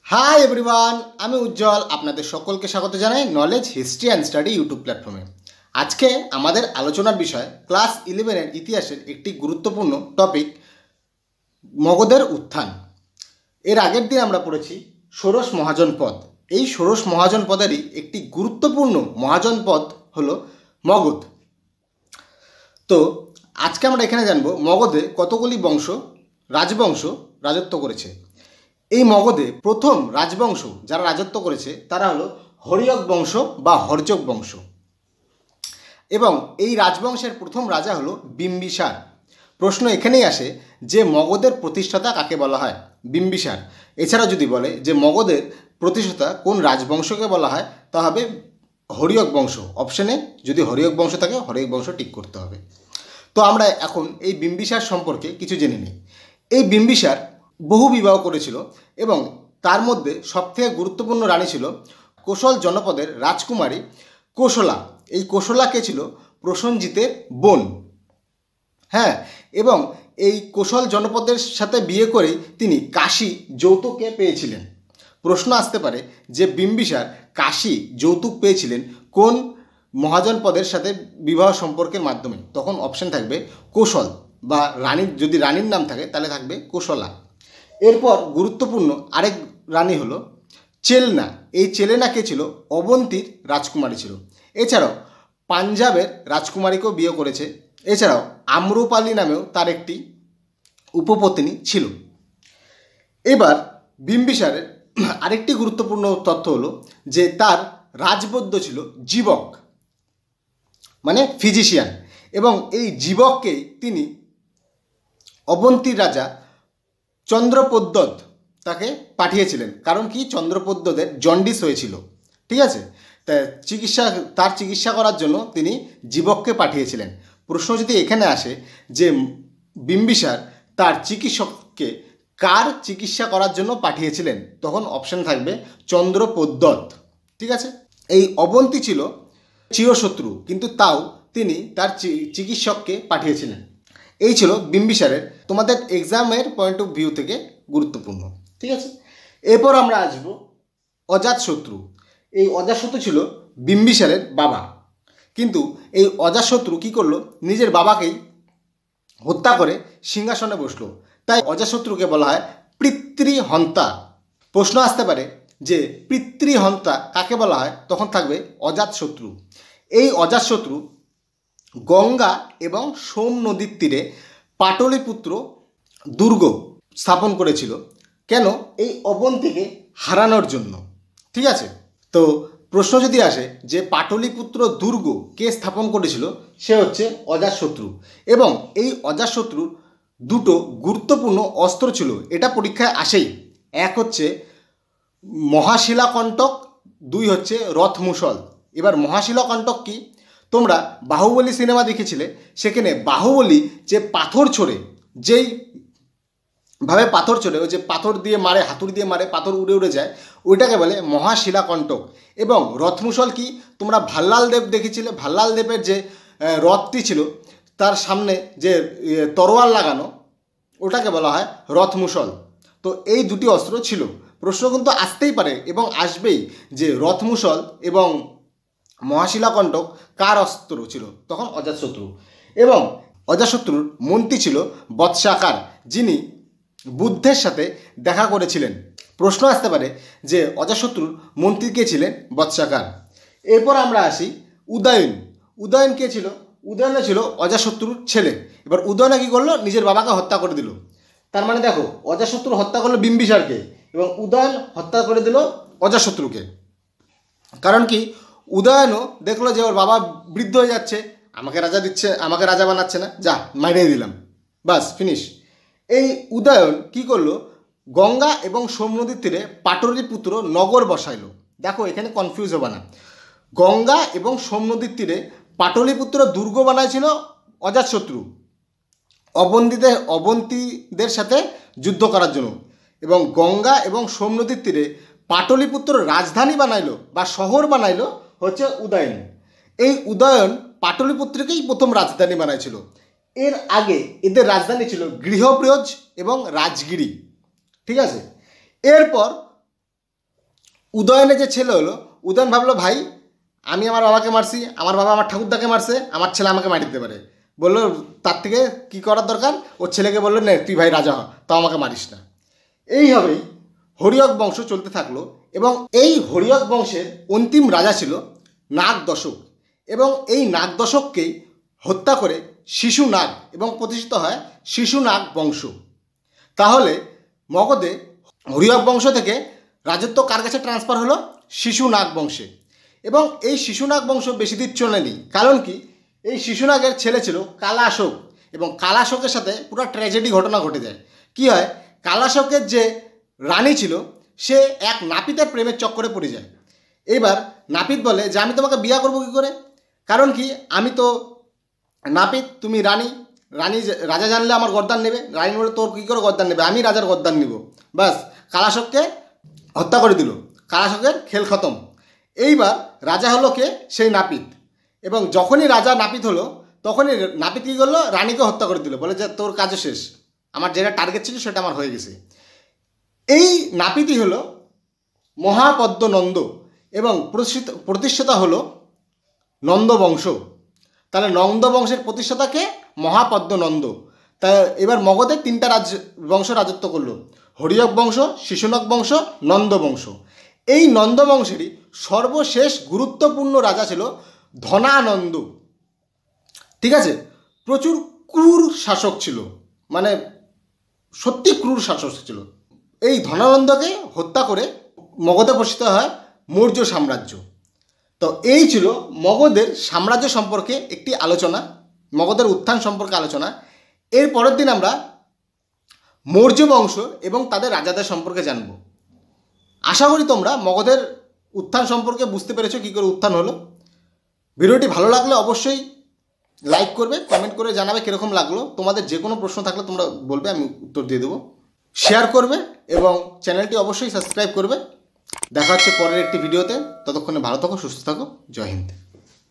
Hi everyone, আমি উজ্জ্বল আপনাদের সকলকে স্বাগত জানাই knowledge history and study YouTube প্ল্যাটফর্মে। আজকে আমাদের আলোচনার বিষয় ক্লাস 11-এর ইতিহাসের একটি গুরুত্বপূর্ণ টপিক মগধের উত্থান। এর আগের দিন আমরা পড়েছি ষোড়শ মহাজনপদ। এই ষোড়শ মহাজনপদেরই একটি গুরুত্বপূর্ণ মহাজনপদ হলো মগধ। তো আজকে আমরা এখানে জানব মগধে কতগুলি রাজবংশ রাজত্ব করেছে। এই মগধে প্রথম রাজবংশ যারা রাজত্ব করেছে তারা হলো হর্যক বংশ বা হর্যক বংশ, এবং এই রাজবংশের প্রথম রাজা হলো বিম্বিসার। প্রশ্ন এখানেই আসে যে মগধের প্রতিষ্ঠাতা কাকে বলা হয়? বিম্বিসার। এছাড়াও যদি বলে যে মগধের প্রতিষ্ঠাতা কোন রাজবংশকে বলা হয়, তা হবে হর্যক বংশ। অপশনে যদি হর্যক বংশ থাকে হর্যক বংশ টিক করতে হবে। তো আমরা এখন এই বিম্বিসার সম্পর্কে কিছু জেনে নিই। এই বিম্বিসার বহু বিবাহ করেছিল এবং তার মধ্যে সবথেকে গুরুত্বপূর্ণ রানী ছিল কোশল জনপদের রাজকুমারী কোশলা। এই কোশলা কে ছিল? প্রসেনজিতের বোন। হ্যাঁ, এবং এই কোশল জনপদের সাথে বিয়ে করে তিনি কাশী যৌতুকে পেয়েছিলেন। প্রশ্ন আসতে পারে যে বিম্বিসার কাশী যৌতুক পেয়েছিলেন কোন মহাজনপদের সাথে বিবাহ সম্পর্কের মাধ্যমে? তখন অপশন থাকবে কোশল, বা রানীর যদি রানীর নাম থাকে তাহলে থাকবে কোশলা। এরপর গুরুত্বপূর্ণ আরেক রানী হলো চেলনা। এই চেলেনা কে ছিল? অবন্তীর রাজকুমারী ছিল। এছাড়াও পাঞ্জাবের রাজকুমারীকেও বিয়ে করেছে। এছাড়াও আম্রপালি নামেও তার একটি উপপত্নী ছিল। এবার বিম্বিসারের আরেকটি গুরুত্বপূর্ণ তথ্য হলো যে তার রাজবৈদ্য ছিল জীবক, মানে ফিজিশিয়ান, এবং এই জীবককেই তিনি অবন্তীর রাজা চন্দ্রপদ্যোত তাকে পাঠিয়েছিলেন। কারণ কি? চন্দ্রপদ্যোতের জন্ডিস হয়েছিল, ঠিক আছে? তার চিকিৎসা করার জন্য তিনি জীবককে পাঠিয়েছিলেন। প্রশ্ন যদি এখানে আসে যে বিম্বিসার তার চিকিৎসককে কার চিকিৎসা করার জন্য পাঠিয়েছিলেন, তখন অপশন থাকবে চন্দ্রপদ্যোত, ঠিক আছে? এই অবন্তী ছিল চিরশত্রু, কিন্তু তাও তিনি তার চিকিৎসককে পাঠিয়েছিলেন। এই ছিল বিম্বিসারের, তোমাদের এক্সামের পয়েন্ট অফ ভিউ থেকে গুরুত্বপূর্ণ, ঠিক আছে? এরপর আমরা আসব অজাতশত্রু। এই অজাতশত্রু ছিল বিম্বিসারের বাবা, কিন্তু এই অজাতশত্রু কী করলো? নিজের বাবাকেই হত্যা করে সিংহাসনে বসলো। তাই অজাতশত্রুকে বলা হয় পিতৃহন্তা। প্রশ্ন আসতে পারে যে পিতৃহন্তা কাকে বলা হয়? তখন থাকবে অজাতশত্রু। এই অজাতশত্রু গঙ্গা এবং সোম নদীর তীরে পাটলিপুত্র দুর্গ স্থাপন করেছিল। কেন? এই অবন্তীকে হারানোর জন্য, ঠিক আছে? তো প্রশ্ন যদি আসে যে পাটলিপুত্র দুর্গ কে স্থাপন করেছিল, সে হচ্ছে অজাতশত্রু। এবং এই অজাতশত্রুর দুটো গুরুত্বপূর্ণ অস্ত্র ছিল, এটা পরীক্ষায় আসেই। এক হচ্ছে মহাশিলাকণ্টক, দুই হচ্ছে রথমুসল। এবার মহাশিলাকণ্টক কি? তোমরা বাহুবলী সিনেমা দেখেছিলে, সেখানে বাহুবলী যে পাথর ছোড়ে, যেইভাবে পাথর ছোড়ে, ওই যে পাথর দিয়ে মারে, হাতুড়ি দিয়ে মারে, পাথর উড়ে উড়ে যায়, ওইটাকে বলে মহাশিলাকণ্টক। এবং রথমুসল কি? তোমরা ভাল্লাল দেব দেখেছিলে, ভাল্লাল দেবের যে রথটি ছিল তার সামনে যে তরোয়াল লাগানো, ওটাকে বলা হয় রথমুসল। তো এই দুটি অস্ত্র ছিল। প্রশ্ন কিন্তু আসতেই পারে এবং আসবেই যে রথমুসল এবং মহাশিলাকণ্টক কার অস্ত্র ছিল? তখন অজাতশত্রু। এবং অজাতশত্রুর মন্ত্রী ছিল বৎসাকার, যিনি বুদ্ধের সাথে দেখা করেছিলেন। প্রশ্ন আসতে পারে যে অজাতশত্রুর মন্ত্রী কে ছিলেন? বৎসাকার। এরপর আমরা আসি উদয়ন। উদয়ন কে ছিল? উদয়ন ছিল অজাতশত্রুর ছেলে। এবার উদয়ন কী করলো? নিজের বাবাকে হত্যা করে দিল। তার মানে দেখো, অজাতশত্রু হত্যা করলো বিম্বিসারকে এবং উদয়ন হত্যা করে দিল অজাতশত্রুকে। কারণ কি? উদয়নও দেখলো যে ওর বাবা বৃদ্ধ হয়ে যাচ্ছে, আমাকে রাজা বানাচ্ছে না, যা মারিয়ে দিলাম, বাস ফিনিশ। এই উদয়ন কি করলো? গঙ্গা এবং সোম নদীর তীরে পাটলিপুত্র নগর বসাইলো। দেখো এখানে কনফিউজ হবে না, গঙ্গা এবং সোম নদীর তীরে পাটলিপুত্র দুর্গ বানাইছিল অজাতশত্রু অবন্তীদের সাথে যুদ্ধ করার জন্য, এবং গঙ্গা এবং সোম নদীর তীরে পাটলিপুত্র রাজধানী বানাইলো বা শহর বানাইলো হচ্ছে উদয়ন। এই উদয়ন পাটলিপুত্রকেই প্রথম রাজধানী বানাইছিল। এর আগে এদের রাজধানী ছিল গৃহব্রজ এবং রাজগিরি, ঠিক আছে? এরপর উদয়নের যে ছেলে হলো, উদয়ন ভাবলো ভাই আমি আমার বাবাকে মারছি, আমার বাবা আমার ঠাকুরদাকে মারছে, আমার ছেলে আমাকে মারি দিতে পারে। বললো তার থেকে কী করার দরকার, ওর ছেলেকে বললো নে তুই ভাই রাজা হ, তাও আমাকে মারিস না। এইভাবেই হরিয়ক বংশ চলতে থাকলো এবং এই হরিয়ক বংশের অন্তিম রাজা ছিল নাগদশক এবং এই নাগদশককেই হত্যা করে শিশুনাগ এবং প্রতিষ্ঠিত হয় শিশুনাগ বংশ। তাহলে মগধে হরিয়ক বংশ থেকে রাজত্ব কার কাছে ট্রান্সফার হলো? শিশুনাগ বংশে। এবং এই শিশুনাগ বংশ বেশি দিন চলেনি, কারণ কি এই শিশুনাগের ছেলে ছিল কালাশোক এবং কালাশোকের সাথে পুরো ট্র্যাজেডি ঘটনা ঘটে যায়। কি হয়, কালাশোকের যে রানী ছিল সে এক নাপিতের প্রেমের চক্করে পড়ে যায়। এইবার নাপিত বলে যে আমি তোমাকে বিয়ে করবো কী করে, কারণ কি আমি তো নাপিত, তুমি রানী, রানী রাজা জানলে আমার গর্দান নেবে। রানী বলে তোর কী করে গর্দান নেবে, আমি রাজার গর্দান নিব। বাস কালাশোককে হত্যা করে দিল, কালাশোকের খেল খতম। এইবার রাজা হলো কে? সেই নাপিত। এবং যখনই রাজা নাপিত হলো তখনই নাপিত কী করলো? রানীকে হত্যা করে দিল, বলে যে তোর কাজও শেষ, আমার যেটা টার্গেট ছিল সেটা আমার হয়ে গেছে। এই নাপিতই হলো মহাপদ্মনন্দ এবং প্রতিষ্ঠাতা হলো নন্দবংশ। তাহলে নন্দবংশের প্রতিষ্ঠাতাকে মহাপদ্মনন্দ। তা এবার মগধে 3টা বংশ রাজত্ব করলো, হরিয়ক বংশ, শিশুনাগ বংশ, নন্দবংশ। এই নন্দবংশেরই সর্বশেষ গুরুত্বপূর্ণ রাজা ছিল ধনানন্দ। ঠিক আছে, প্রচুর ক্রূর শাসক ছিল, মানে সত্যি ক্রূর শাসক ছিল। এই ধনানন্দকে হত্যা করে মগধে প্রতিষ্ঠিত হয় মৌর্য সাম্রাজ্য। তো এই ছিল মগধের সাম্রাজ্য সম্পর্কে একটি আলোচনা, মগধের উত্থান সম্পর্কে আলোচনা। এর পরের দিন আমরা মৌর্য বংশ এবং তাদের রাজাদের সম্পর্কে জানব। আশা করি তোমরা মগধের উত্থান সম্পর্কে বুঝতে পেরেছো কী করে উত্থান হলো। ভিডিওটি ভালো লাগলে অবশ্যই লাইক করবে, কমেন্ট করে জানাবে কীরকম লাগলো। তোমাদের যে কোনো প্রশ্ন থাকলে তোমরা বলবে, আমি উত্তর দিয়ে দেবো। শেয়ার করবে এবং চ্যানেলটি অবশ্যই সাবস্ক্রাইব করবে। দেখা হচ্ছে পরের একটি ভিডিওতে। ততক্ষণে ভালো থাকো, সুস্থ থাকো। জয় হিন্দ।